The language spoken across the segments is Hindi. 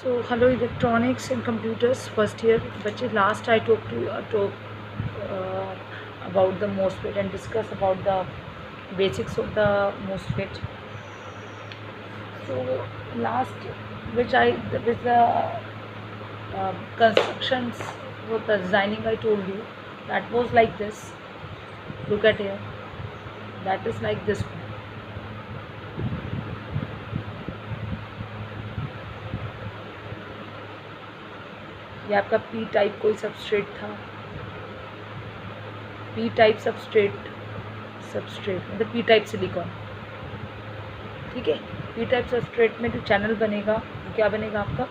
So hello electronics and computers first year बच्चे last I talk uh, about the MOSFET and discuss about the basics of the MOSFET. So last with the constructions with the designing I told you that was like this. Look at here, that is like this one. ये आपका पी टाइप कोई सबस्ट्रेट था, पी टाइप सबस्ट्रेट मतलब पी टाइप सिलिकॉन, ठीक है। पी टाइप सबस्ट्रेट में जो चैनल बनेगा वो क्या बनेगा आपका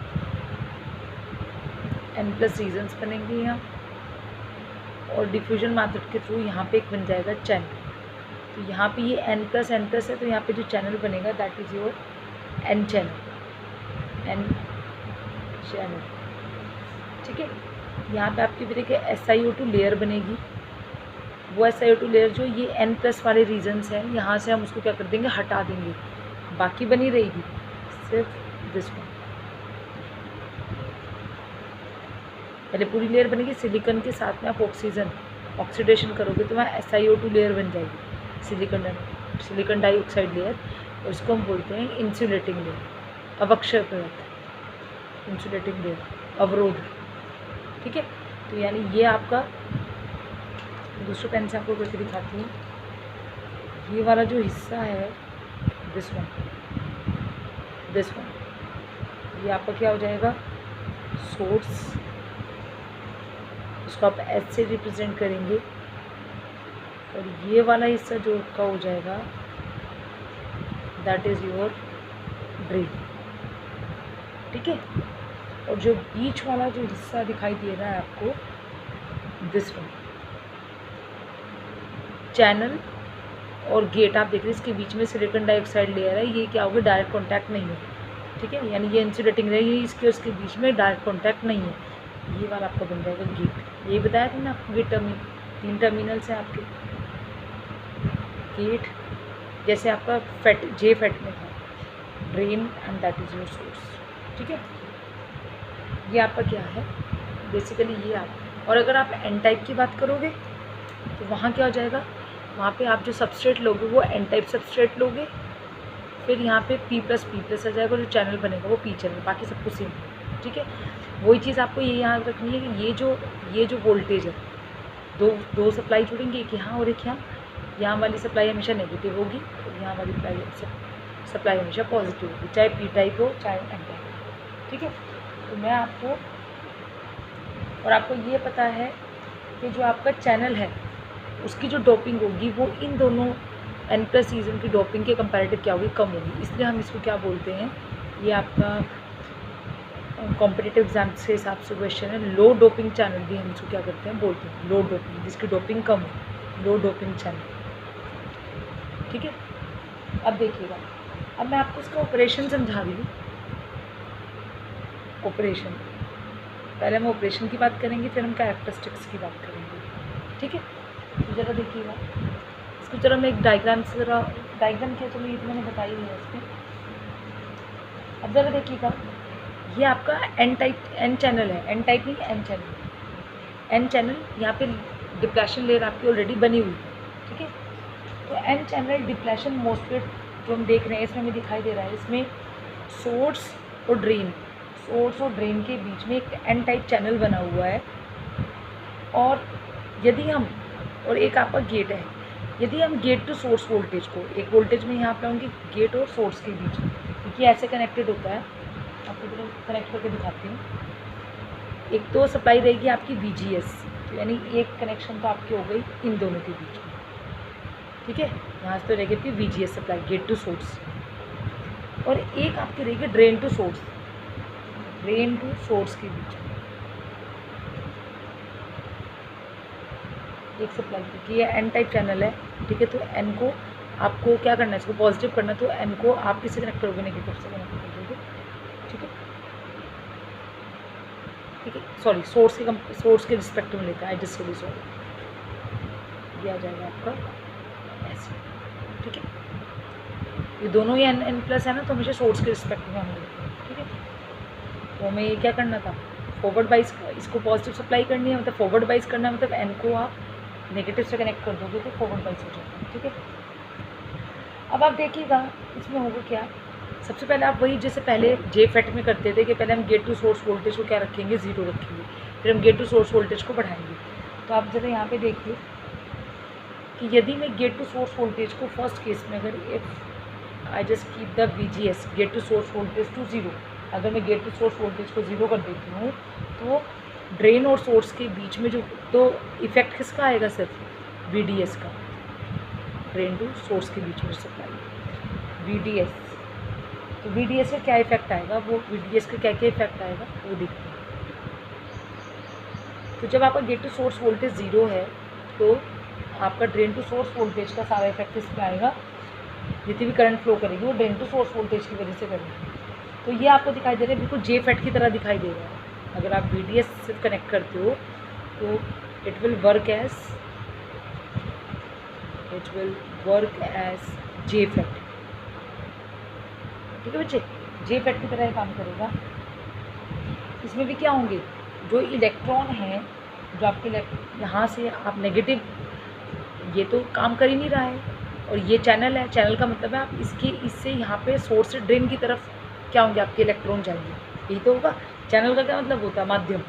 n+ रीजन्स बनेंगे यहाँ, और डिफ्यूजन मेथड के थ्रू यहाँ पे एक बन जाएगा चैनल। तो यहाँ पे ये n+n+ है, तो यहाँ पे जो चैनल बनेगा that is your n channel, ठीक है। यहाँ पे आपकी भी देखिए SiO2 लेयर बनेगी, वो SiO2 लेयर जो ये n+ वाले रीजन्स हैं यहाँ से हम उसको क्या कर देंगे, हटा देंगे, बाकी बनी रहेगी सिर्फ दिस वन। पहले पूरी लेयर बनेगी, सिलिकॉन के साथ में आप ऑक्सीडेशन करोगे तो वहाँ SiO2 लेयर बन जाएगी, सिलिकॉन डाइऑक्साइड लेयर, और इसको हम बोलते हैं इंसुलेटिंग लेयर, अवक्षय पदार्थ, इंसुलेटिंग लेयर, अवरोध, ठीक है। तो यानी ये आपका, दूसरे पेन से आपको करके दिखाती हूँ, ये वाला जो हिस्सा है दिस वन, ये आपका क्या हो जाएगा, सोर्स, उसको आप S से रिप्रेजेंट करेंगे, और ये वाला हिस्सा जो आपका हो जाएगा दैट इज़ योर ड्रेन, ठीक है। और जो बीच वाला जो हिस्सा दिखाई दे रहा है आपको दिस वन, चैनल और गेट, आप देख रहे हैं इसके बीच में सिलिकॉन डाइऑक्साइड लेयर है, ये क्या होगा, डायरेक्ट कांटेक्ट नहीं है, ठीक है। यानी ये इंसुलेटिंग रहेगी, इसके और इसके बीच में डायरेक्ट कांटेक्ट नहीं है, ये वाला आपका बन जाएगा गेट। यही बताया था ना आपको, गेट तीन टर्मिनल्स हैं आपके, गेट जैसे आपका जे फैट में था, drain and that is your source, ठीक है। ये आपका क्या है बेसिकली, ये आप, और अगर आप n टाइप की बात करोगे तो वहाँ क्या हो जाएगा, वहाँ पे आप जो सबस्ट्रेट लोगे वो n टाइप सबस्ट्रेट लोगे, फिर यहाँ पे P+ आ जाएगा, और जो चैनल बनेगा वो P चैनल, बाकी सब कुछ सेम, ठीक है। वही चीज़ आपको ये याद रखनी है कि ये जो वोल्टेज है, दो सप्लाई जुड़ेंगे, एक यहाँ और एक यहाँ वाली सप्लाई हमेशा नेगेटिव होगी, और यहाँ वाली सप्लाई हमेशा पॉजिटिव होगी, चाहे P टाइप हो चाहे n टाइप, ठीक है। तो मैं आपको, और आपको ये पता है कि जो आपका चैनल है उसकी जो डोपिंग होगी वो इन दोनों n+ रीजन की डोपिंग के कंपैरेटिव क्या होगी, कम होगी, इसलिए हम इसको क्या बोलते हैं, ये आपका कॉम्पिटिटिव एग्जाम्स के हिसाब से क्वेश्चन है, लो डोपिंग चैनल भी हम इसको क्या करते हैं, बोलते हैं लो डोपिंग, जिसकी डोपिंग कम है, लो डोपिंग चैनल, ठीक है। अब देखिएगा, अब मैं आपको इसका ऑपरेशन समझा रही हूँ। ऑपरेशन, पहले हम ऑपरेशन की बात करेंगे, फिर हम कैरेक्टरिस्टिक्स की बात करेंगे, ठीक है। तो ज़रा देखिएगा इसको, ज़रा मैं एक डायग्राम से, डायग्राम क्या, चलो ये तो मैंने बताई है इसमें। अब ज़रा देखिएगा, ये आपका n चैनल है, n टाइप नहीं, n चैनल, यहाँ पे डिप्लेशन लेयर आपकी ऑलरेडी बनी हुई है, ठीक है। तो n चैनल डिप्लेशन मोस्फेट जो हम देख रहे हैं इसमें हमें दिखाई दे रहा है, इसमें सोर्स और ड्रेन के बीच में एक n टाइप चैनल बना हुआ है, और यदि हम, और एक आपका गेट है, यदि हम गेट टू सोर्स वोल्टेज को, एक वोल्टेज में यहाँ पे आऊँगी गेट और सोर्स के बीच में, क्योंकि ऐसे कनेक्टेड होता है, आपको जरा कनेक्ट करके दिखाती हूँ। एक तो सप्लाई रहेगी आपकी VGS, तो यानी एक कनेक्शन तो आपकी हो गई इन दोनों के बीच में, ठीक है। यहाँ से तो रहेगी आपकी VGS supply, gate to source, और एक आपकी रहेगी ड्रेन टू सोर्स के बीच में एक सप्लाई, क्योंकि ये n टाइप चैनल है, ठीक है। तो n को आपको क्या करना है, इसको पॉजिटिव करना है, तो n को आप किससे कनेक्ट करोगे, नेगेटिव से कनेक्ट कर दोगे, ठीक है, ठीक है। सॉरी, सोर्स के रिस्पेक्ट में लेता है, डिस्टली सॉरी, ये आ जाएगा आपका ऐसे, ठीक है। ये दोनों ही n+ है ना, तो हमेशा सोर्स के रिस्पेक्ट में हम लेते हैं, ठीक है। तो हमें ये क्या करना था, फॉरवर्ड बाइस, इसको पॉजिटिव सप्लाई करनी है, मतलब फॉरवर्ड बाइस करना है, मतलब एन को आप नेगेटिव से कनेक्ट कर दोगे तो फॉरवर्ड बाइस हो जाएगा, ठीक है। अब आप देखिएगा इसमें होगा क्या, सबसे पहले आप वही जैसे पहले जे फैट में करते थे कि पहले हम गेट टू सोर्स वोल्टेज को क्या रखेंगे, 0 रखेंगे, फिर हम गेट टू सोर्स वोल्टेज को बढ़ाएंगे। तो आप जरा यहाँ पे देखिए कि यदि मैं गेट टू सोर्स वोल्टेज को फर्स्ट केस में अगर if I just keep the VGS gate to source voltage to 0, अगर मैं गेट टू सोर्स वोल्टेज को 0 कर देती हूँ तो ड्रेन और सोर्स के बीच में जो तो इफेक्ट किसका आएगा, सिर्फ VDS का, ड्रेन टू सोर्स के बीच में सप्लाई VDS। तो VDS का क्या इफेक्ट आएगा, वो VDS का क्या क्या इफेक्ट आएगा वो देखते हैं। तो जब आपका गेट टू सोर्स वोल्टेज 0 है तो आपका ड्रेन टू सोर्स वोल्टेज का सारा इफेक्ट इस पर आएगा, जितनी भी करंट फ्लो करेगी वो ड्रेन टू सोर्स वोल्टेज की वजह से करेगी। तो ये आपको दिखाई दे रहा है, बिल्कुल जे फैट की तरह दिखाई दे रहा है। अगर आप VDS से कनेक्ट करते हो तो it will work as J FET, ठीक है बच्चे, जे फैट की तरह ये काम करेगा। इसमें भी क्या होंगे, जो इलेक्ट्रॉन हैं, जो आपके यहाँ से आप नेगेटिव, ये तो काम कर ही नहीं रहा है, और ये चैनल है, चैनल का मतलब है आप इससे यहाँ पे सोर्स से ड्रेन की तरफ क्या होंगे, आपके इलेक्ट्रॉन जाएंगे, यही तो होगा। चैनल का क्या मतलब होता है, माध्यम,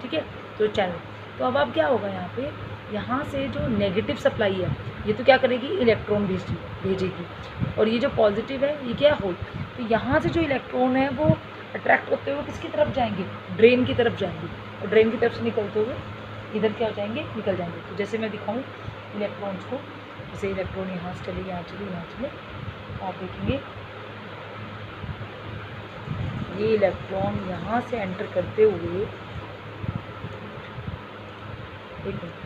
ठीक है, तो चैनल। तो अब आप क्या होगा यहाँ पे, यहाँ से जो नेगेटिव सप्लाई है ये तो क्या करेगी, इलेक्ट्रॉन भेजेगी, और ये जो पॉजिटिव है ये क्या है, होल। तो यहाँ से जो इलेक्ट्रॉन है वो अट्रैक्ट होते हुए किसकी तरफ जाएंगे, ड्रेन की तरफ जाएंगे, और ड्रेन की तरफ से निकलते हुए इधर क्या हो जाएंगे, निकल जाएंगे। तो जैसे मैं दिखाऊँ इलेक्ट्रॉन्स को, जैसे इलेक्ट्रॉन यहाँ से चले, यहाँ चले, यहाँ चले, आप देखेंगे ये इलेक्ट्रॉन यहाँ से एंटर करते हुए, एक मिनट,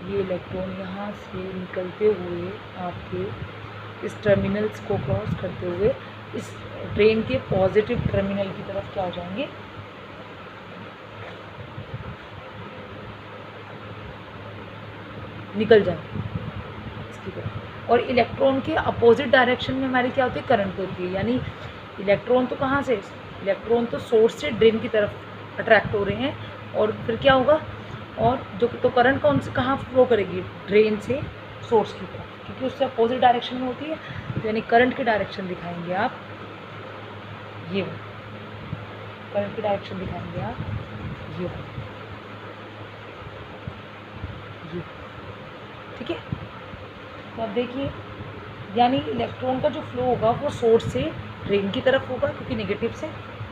ये इलेक्ट्रॉन यहाँ से निकलते हुए आपके इस टर्मिनल्स को क्रॉस करते हुए इस ड्रेन के पॉजिटिव टर्मिनल की तरफ क्या हो जाएंगे, निकल जाएंगे इसकी तरफ। और इलेक्ट्रॉन के अपोजिट डायरेक्शन में हमारी क्या होती है, करंट होती है। यानी इलेक्ट्रॉन तो कहाँ से, इलेक्ट्रॉन तो सोर्स से ड्रेन की तरफ अट्रैक्ट हो रहे हैं, और फिर क्या होगा, और जो तो करंट कौन से कहाँ फ्लो करेगी, ड्रेन से सोर्स की तरफ, क्योंकि उससे अपोजिट डायरेक्शन में होती है। तो यानी करंट की डायरेक्शन दिखाएंगे आप, ये करंट की डायरेक्शन दिखाएंगे आप, ये ठीक है। तो अब देखिए, यानी इलेक्ट्रॉन का जो फ्लो होगा वो सोर्स से ड्रेन की तरफ होगा, क्योंकि नेगेटिव से,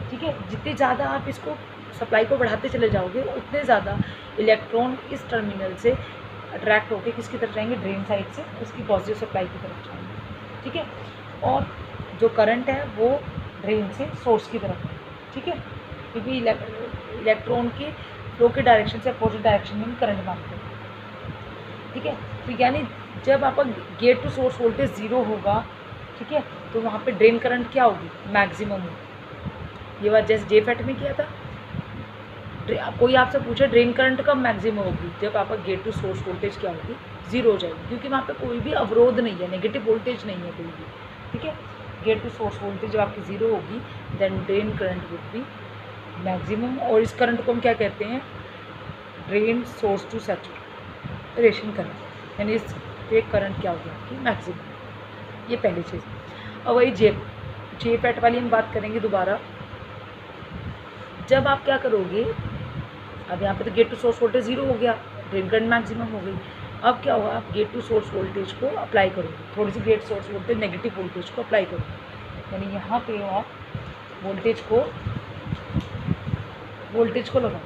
ठीक है। जितने ज़्यादा आप इसको सप्लाई को बढ़ाते चले जाओगे उतने ज़्यादा इलेक्ट्रॉन इस टर्मिनल से अट्रैक्ट होकर किसकी तरफ जाएंगे, ड्रेन साइड से उसकी पॉजिटिव सप्लाई की तरफ जाएंगे, ठीक है। और जो करंट है वो ड्रेन से सोर्स की तरफ है, ठीक है, क्योंकि इलेक्ट्रॉन के फ्लो के डायरेक्शन से अपोजिट डायरेक्शन में हम करंट मानते हैं, ठीक है। तो यानी जब आपका गेट टू सोर्स वोल्टेज 0 होगा, ठीक है, तो वहाँ पे ड्रेन करंट क्या होगी, मैक्सिमम होगी। ये बात जैसे जे फैट में किया था, कोई आपसे पूछे ड्रेन करंट कब मैक्सिमम होगी, जब आपका गेट टू सोर्स वोल्टेज क्या होगी, 0 हो जाएगी, क्योंकि वहाँ पे कोई भी अवरोध नहीं है, नेगेटिव वोल्टेज नहीं है कोई भी, ठीक है। गेट टू सोर्स वोल्टेज जब आपकी 0 होगी then drain current would be maximum. और इस करंट को हम क्या कहते हैं, drain source to saturation current, यानी इस पे करंट क्या होगी आपकी, मैक्सिमम। ये पहली चीज़। और वही जे फैट वाली हम बात करेंगे दोबारा। जब आप क्या करोगे, अब यहाँ पे तो गेट टू सोर्स वोल्टेज 0 हो गया, ड्रेन करंट मैक्सिमम हो गई। अब क्या होगा, आप गेट टू सोर्स वोल्टेज को अप्लाई करोगे, थोड़ी सी gate source voltage negative voltage को अप्लाई करोगे, यानी यहाँ पे आप वोल्टेज को लगाओ।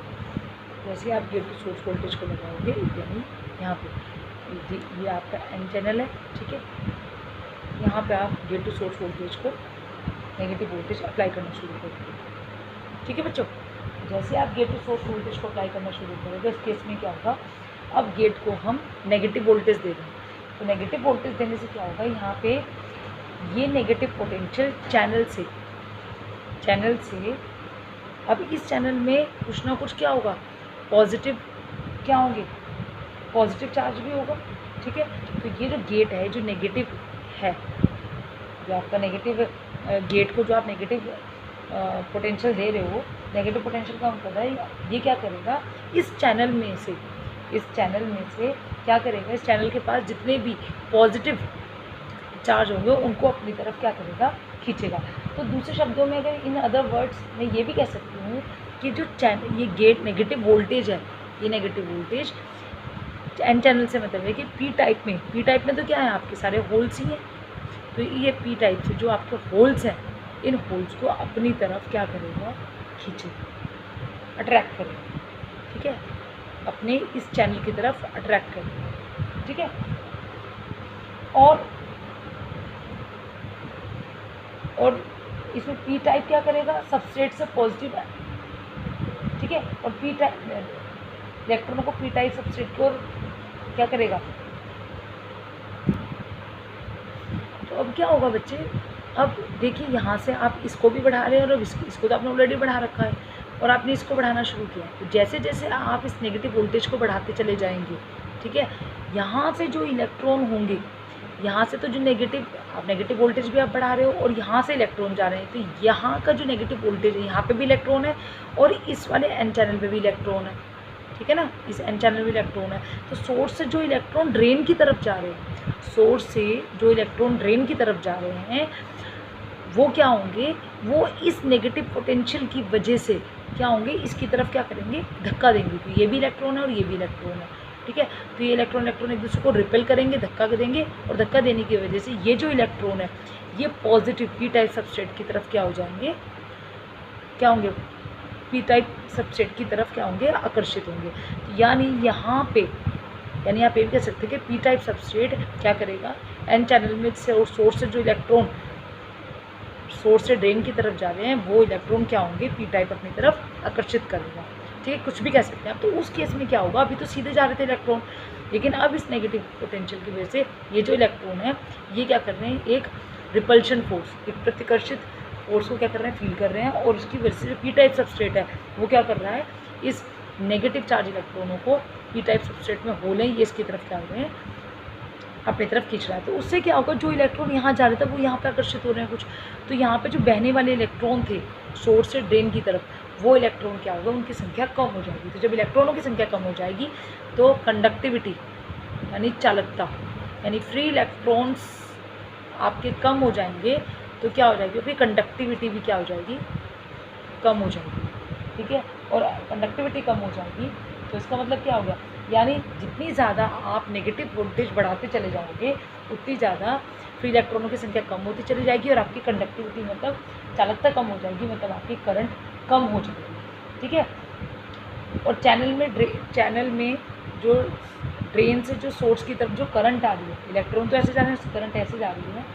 जैसे आप गेट टू सोर्स वोल्टेज को लगाओगे, यानी यहाँ पे ये आपका एन चैनल है, ठीक है, यहाँ पे आप गेट टू सोर्स वोल्टेज को नेगेटिव वोल्टेज अप्लाई करना शुरू करोगे, ठीक है बच्चों। जैसे आप गेट टू सोर्स वोल्टेज को अप्लाई करना शुरू करोगे, इस केस में क्या होगा, अब गेट को हम नेगेटिव वोल्टेज दे दें, तो नेगेटिव वोल्टेज देने से क्या होगा, यहाँ पे ये नेगेटिव पोटेंशियल चैनल से अब इस चैनल में कुछ ना कुछ क्या होगा, पॉजिटिव क्या होंगे, पॉजिटिव चार्ज भी होगा, ठीक है। तो ये जो गेट है जो नेगेटिव है, जो आपका नेगेटिव गेट को जो आप नेगेटिव पोटेंशियल दे रहे हो, नेगेटिव पोटेंशियल काउंट कर रहा है, ये क्या करेगा, इस चैनल में से क्या करेगा, इस चैनल के पास जितने भी पॉजिटिव चार्ज होंगे उनको अपनी तरफ क्या करेगा, खींचेगा। तो दूसरे शब्दों में अगर इन अदर वर्ड्स मैं ये भी कह सकती हूँ कि जो चैनल, ये गेट नेगेटिव वोल्टेज है, ये नेगेटिव वोल्टेज एन चैनल से मतलब है कि पी टाइप में तो क्या है, आपके सारे होल्स ही हैं। तो ये पी टाइप से जो आपके होल्स हैं, इन होल्स को अपनी तरफ क्या करेगा, खींचेगा, अट्रैक्ट करेगा, ठीक है, अपने इस चैनल की तरफ अट्रैक्ट करेगा, ठीक है। और इसमें पी टाइप क्या करेगा, सबस्ट्रेट से पॉजिटिव है, ठीक है, और पी टाइप इलेक्ट्रॉनों को पी टाइप सबस्ट्रेट की ओर क्या करेगा। तो अब क्या होगा बच्चे, अब देखिए यहाँ से आप इसको भी बढ़ा रहे हैं और इसको तो आपने ऑलरेडी बढ़ा रखा है और आपने इसको बढ़ाना शुरू किया। तो जैसे जैसे आप इस नेगेटिव वोल्टेज को बढ़ाते चले जाएंगे, ठीक है, यहाँ से जो इलेक्ट्रॉन होंगे, यहाँ से तो जो नेगेटिव वोल्टेज भी आप बढ़ा रहे हो और यहाँ से इलेक्ट्रॉन जा रहे हैं, तो यहाँ का जो नेगेटिव वोल्टेज है, यहाँ पे भी इलेक्ट्रॉन है और इस वाले एन चैनल पे भी इलेक्ट्रॉन है, ठीक है ना, इस एन चैनल में इलेक्ट्रॉन है। तो सोर्स से जो इलेक्ट्रॉन ड्रेन की तरफ जा रहे हैं, वो क्या होंगे, वो इस नेगेटिव पोटेंशियल की वजह से क्या होंगे, इसकी तरफ क्या करेंगे, धक्का देंगे। तो ये भी इलेक्ट्रॉन है और ये भी इलेक्ट्रॉन है, ठीक है। तो ये इलेक्ट्रॉन एक दूसरे को रिपेल करेंगे, धक्का देंगे, और धक्का देने की वजह से ये जो इलेक्ट्रॉन है, ये पॉजिटिव पी टाइप सबस्ट्रेट की तरफ क्या होंगे, पी टाइप सबस्ट्रेट की तरफ क्या होंगे, आकर्षित होंगे। यानी यहाँ पे आप ये कह सकते हैं कि पी टाइप सबस्ट्रेट क्या करेगा, एन चैनल में से और सोर्स से जो इलेक्ट्रॉन सोर्स से ड्रेन की तरफ जा रहे हैं, वो इलेक्ट्रॉन क्या होंगे, पी टाइप अपनी तरफ आकर्षित करेगा, ठीक है, कुछ भी कह सकते हैं आप। तो उस केस में क्या होगा, अभी तो सीधे जा रहे थे इलेक्ट्रॉन, लेकिन अब इस नेगेटिव पोटेंशियल की वजह से ये जो इलेक्ट्रॉन है, ये क्या कर रहे हैं, एक रिपल्शन फोर्स, एक प्रतिकर्षित फोर्स को क्या कर रहे हैं, फील कर रहे हैं, और उसकी वजह से जो पी टाइप सबस्ट्रेट है, वो क्या कर रहा है, इस नेगेटिव चार्ज इलेक्ट्रॉनों को पी टाइप सबस्ट्रेट में होल है, ये इसकी तरफ क्या हो रहे हैं, अपनी तरफ खींच रहा है। तो उससे क्या होगा, जो इलेक्ट्रॉन यहाँ जा रहे थे वो यहाँ पे आकर्षित हो रहे हैं कुछ, तो यहाँ पे जो बहने वाले इलेक्ट्रॉन थे सोर्स से ड्रेन की तरफ, वो इलेक्ट्रॉन क्या होगा, उनकी संख्या कम हो जाएगी। तो जब इलेक्ट्रॉनों की संख्या कम हो जाएगी तो कंडक्टिविटी यानी चालकता, यानी फ्री इलेक्ट्रॉन्स आपके कम हो जाएंगे, तो क्या हो जाएगी, फिर कंडक्टिविटी भी क्या हो जाएगी, कम हो जाएगी, ठीक है। और कंडक्टिविटी कम हो जाएगी तो इसका मतलब क्या हो गया, यानी जितनी ज़्यादा आप नेगेटिव वोल्टेज बढ़ाते चले जाओगे, उतनी ज़्यादा फ्री इलेक्ट्रॉनों की संख्या कम होती चली जाएगी और आपकी कंडक्टिविटी मतलब चालकता कम हो जाएगी, मतलब आपकी करंट कम हो जाएगी, ठीक है। और चैनल में जो ड्रेन से जो सोर्स की तरफ जो करंट आ रही है, इलेक्ट्रॉन तो ऐसे जा रहे हैं, करंट ऐसे जा रही है,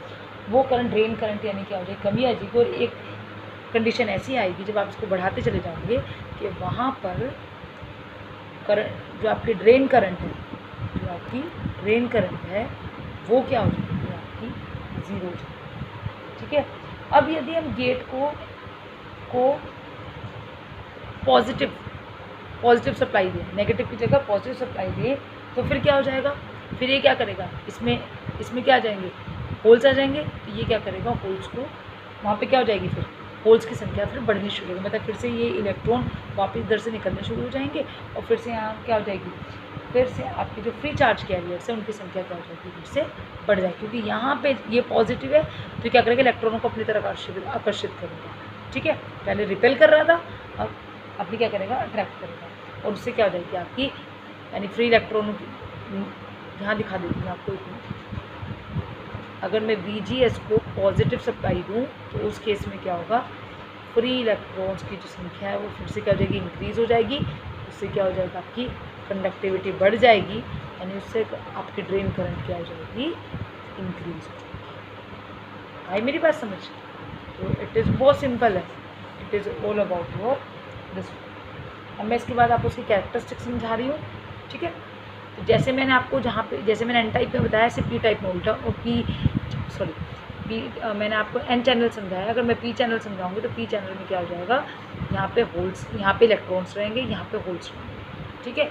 वो करंट ड्रेन करंट यानी क्या हो जाएगी, कमी आ जाएगी। और एक कंडीशन ऐसी आएगी जब आप इसको बढ़ाते चले जाओगे कि वहाँ पर करंट, जो आपकी ड्रेन करंट है, वो क्या हो जाएगी, आपकी ज़ीरो हो जाएगी, ठीक है। अब यदि हम गेट को पॉजिटिव सप्लाई दें, नेगेटिव की जगह पॉजिटिव सप्लाई दें, तो फिर क्या हो जाएगा, फिर ये क्या करेगा, इसमें क्या आ जाएंगे, होल्स आ जाएंगे। तो ये क्या करेगा, होल्स को वहाँ पे क्या हो जाएगी, फिर होल्स की संख्या फिर बढ़नी शुरू होगी, मतलब फिर से ये इलेक्ट्रॉन वापस इधर से निकलने शुरू हो जाएंगे और फिर से यहाँ क्या हो जाएगी, फिर से आपके जो फ्री चार्ज कैरियर्स है उनकी संख्या क्या हो जाएगी, फिर से बढ़ जाएगी, क्योंकि यहाँ पे ये पॉजिटिव है तो क्या करेगा, इलेक्ट्रॉनों को अपनी तरफ आकर्षित करेगा, ठीक है। पहले रिपेल कर रहा था, अब अपनी क्या करेगा, अट्रैक्ट करेगा, और उससे क्या हो जाएगी आपकी, यानी फ्री इलेक्ट्रॉनों की, यहाँ दिखा देती हूँ आपको, अगर मैं VGS को पॉजिटिव सप्लाई दूँ तो उस केस में क्या होगा, फ्री इलेक्ट्रॉन्स की जो संख्या है वो फिर से क्या हो जाएगी, इंक्रीज़ हो जाएगी। उससे क्या हो जाएगा, आपकी कंडक्टिविटी बढ़ जाएगी, यानी उससे आपकी ड्रेन करंट क्या हो जाएगी, इंक्रीज हो जाएगी। आई मेरी बात समझ। तो इट इज़ बहुत सिंपल है, it is all about your this. अब मैं इसके बाद आपको उसकी कैरेक्टरिस्टिक समझा रही हूँ, ठीक है। तो जैसे मैंने आपको जैसे मैंने एन टाइप में बताया, ऐसे पी टाइप में उल्टा, और मैंने आपको एन चैनल समझाया, अगर मैं पी चैनल समझाऊंगी तो पी चैनल में क्या हो जाएगा, यहाँ पे होल्स, यहाँ पे इलेक्ट्रॉन्स रहेंगे, यहाँ पे होल्स रहेंगे, ठीक है।